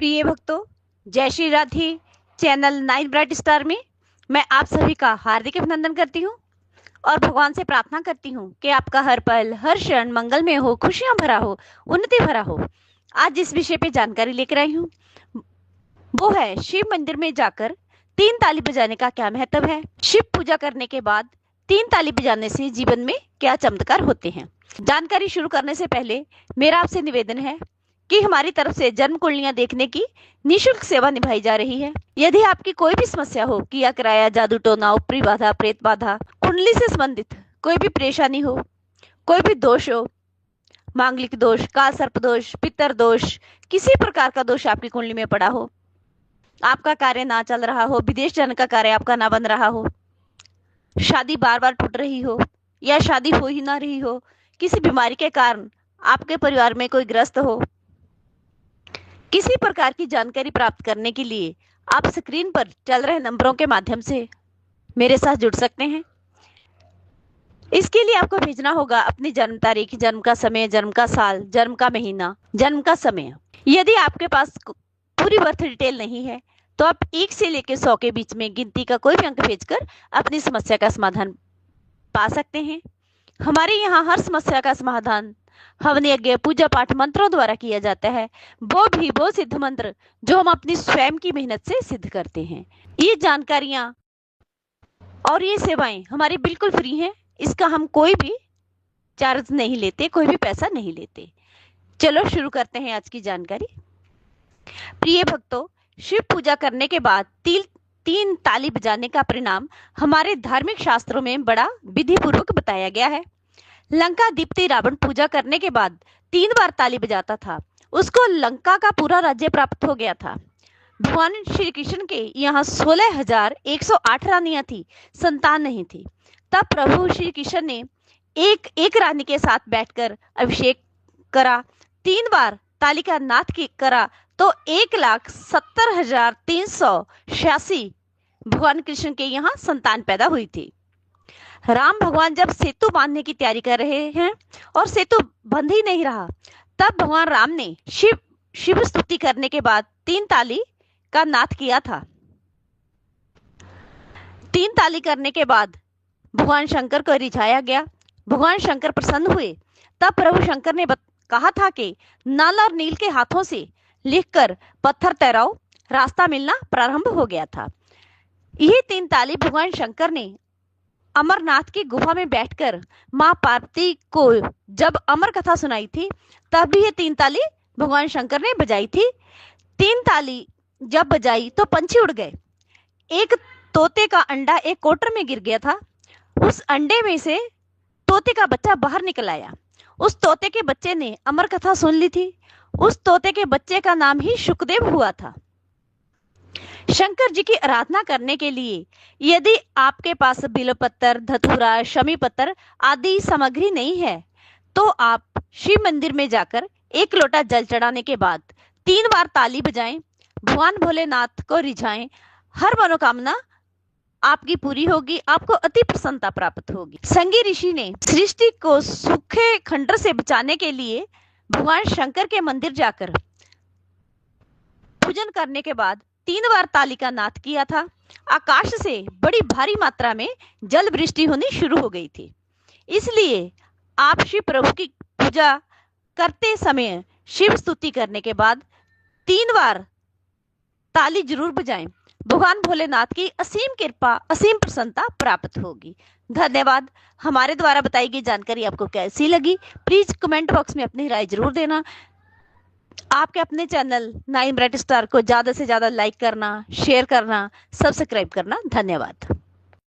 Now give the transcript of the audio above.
प्रिय भक्तों, जय Shri Radhe. Channel nine bright star में मैं आप सभी का हार्दिक अभिनंदन करती हूँ और भगवान से प्रार्थना करती हूँ कि आपका हर पल हर क्षण मंगलमय हो, खुशियां भरा हो, उन्नति भरा हो। आज जिस विषय पे जानकारी लेकर आई हूँ वो है शिव मंदिर में जाकर तीन ताली बजाने का क्या महत्व है। शिव पूजा करने के बाद तीन ताली बजाने से जीवन में क्या चमत्कार होते हैं। जानकारी शुरू करने से पहले मेरा आपसे निवेदन है कि हमारी तरफ से जन्म कुंडलियां देखने की निशुल्क सेवा निभाई जा रही है। यदि आपकी कोई भी समस्या हो, किया कराया, जादू टोना, ऊपरी बाधा, प्रेत बाधा, कुंडली से संबंधित कोई भी परेशानी हो, कोई भी दोष हो, मांगलिक दोष, काल सर्प दोष, पितर दोष, किसी प्रकार का दोष आपकी कुंडली में पड़ा हो, आपका कार्य ना चल रहा हो, विदेश जाने का कार्य आपका ना बन रहा हो, शादी बार बार टूट रही हो या शादी हो ही ना रही हो, किसी बीमारी के कारण आपके परिवार में कोई ग्रस्त हो, किसी प्रकार की जानकारी प्राप्त करने के लिए आप स्क्रीन पर चल रहे नंबरों के माध्यम से मेरे साथ जुड़ सकते हैं। इसके लिए आपको भेजना होगा अपनी जन्म तारीख, जन्म का समय, जन्म का साल, जन्म का महीना, जन्म का समय। यदि आपके पास पूरी बर्थ डिटेल नहीं है तो आप 1 से लेकर 100 के बीच में गिनती का कोई भी अंक भेजकर अपनी समस्या का समाधान पा सकते हैं। हमारे यहाँ हर समस्या का समाधान हवन यज्ञ, पूजा पाठ, मंत्रों द्वारा किया जाता है। वो सिद्ध मंत्र जो हम अपनी स्वयं की मेहनत से सिद्ध करते हैं। ये जानकारियां और ये सेवाएं हमारी बिल्कुल फ्री हैं। इसका हम कोई भी चार्ज नहीं लेते, कोई भी पैसा नहीं लेते। चलो शुरू करते हैं आज की जानकारी। प्रिय भक्तों, शिव पूजा करने के बाद तीन ताली बजाने का परिणाम हमारे धार्मिक शास्त्रों में बड़ा विधि पूर्वक बताया गया है। लंका दीप्ति रावण पूजा करने के बाद 3 बार ताली बजाता था, उसको लंका का पूरा राज्य प्राप्त हो गया था। भगवान श्री कृष्ण के यहाँ 16,108 रानियां थी, संतान नहीं थी। तब प्रभु श्री कृष्ण ने एक रानी के साथ बैठकर अभिषेक करा, 3 बार ताली का नाद करा तो 1,70,386 भगवान कृष्ण के यहाँ संतान पैदा हुई थी। राम भगवान जब सेतु बांधने की तैयारी कर रहे हैं और सेतु बंध ही नहीं रहा, तब भगवान राम ने शिव स्तुति करने के बाद 3 ताली का नाद किया था। 3 ताली करने के बाद भगवान शंकर को रिझाया गया। भगवान शंकर प्रसन्न हुए। तब प्रभु शंकर ने कहा था कि नल और नील के हाथों से लिखकर पत्थर तैराओ। रास्ता मिलना प्रारंभ हो गया था। ये 3 ताली भगवान शंकर ने अमरनाथ की गुफा में बैठकर मां पार्वती को जब अमर कथा सुनाई थी, तब भी ये 3 ताली भगवान शंकर ने बजाई थी। 3 ताली जब बजाई तो पंछी उड़ गए। एक तोते का अंडा एक कोटर में गिर गया था। उस अंडे में से तोते का बच्चा बाहर निकल आया। उस तोते के बच्चे ने अमर कथा सुन ली थी। उस तोते के बच्चे का नाम ही शुकदेव हुआ था। शंकर जी की आराधना करने के लिए यदि आपके पास बिल्वपत्र, धतूरा, शमी पत्र आदि सामग्री नहीं है तो आप शिव मंदिर में जाकर 1 लोटा जल चढ़ाने के बाद 3 बार ताली बजाएं, भगवान भोलेनाथ को रिझाएं। हर मनोकामना आपकी पूरी होगी, आपको अति प्रसन्नता प्राप्त होगी। संगी ऋषि ने सृष्टि को सूखे खंडर से बचाने के लिए भगवान शंकर के मंदिर जाकर पूजन करने के बाद 3 बार ताली का नाद किया था। आकाश से बड़ी भारी मात्रा में जल वृष्टि होनी शुरू हो गई थी। इसलिए आप शिव प्रभु की पूजा करते समय शिव स्तुति करने के बाद 3 बार ताली जरूर बजाएं। भगवान भोलेनाथ की असीम कृपा, असीम प्रसन्नता प्राप्त होगी। धन्यवाद। हमारे द्वारा बताई गई जानकारी आपको कैसी लगी, प्लीज कमेंट बॉक्स में अपनी राय जरूर देना। आपके अपने चैनल नाइन ब्राइट स्टार को ज्यादा से ज्यादा लाइक करना, शेयर करना, सब्सक्राइब करना। धन्यवाद।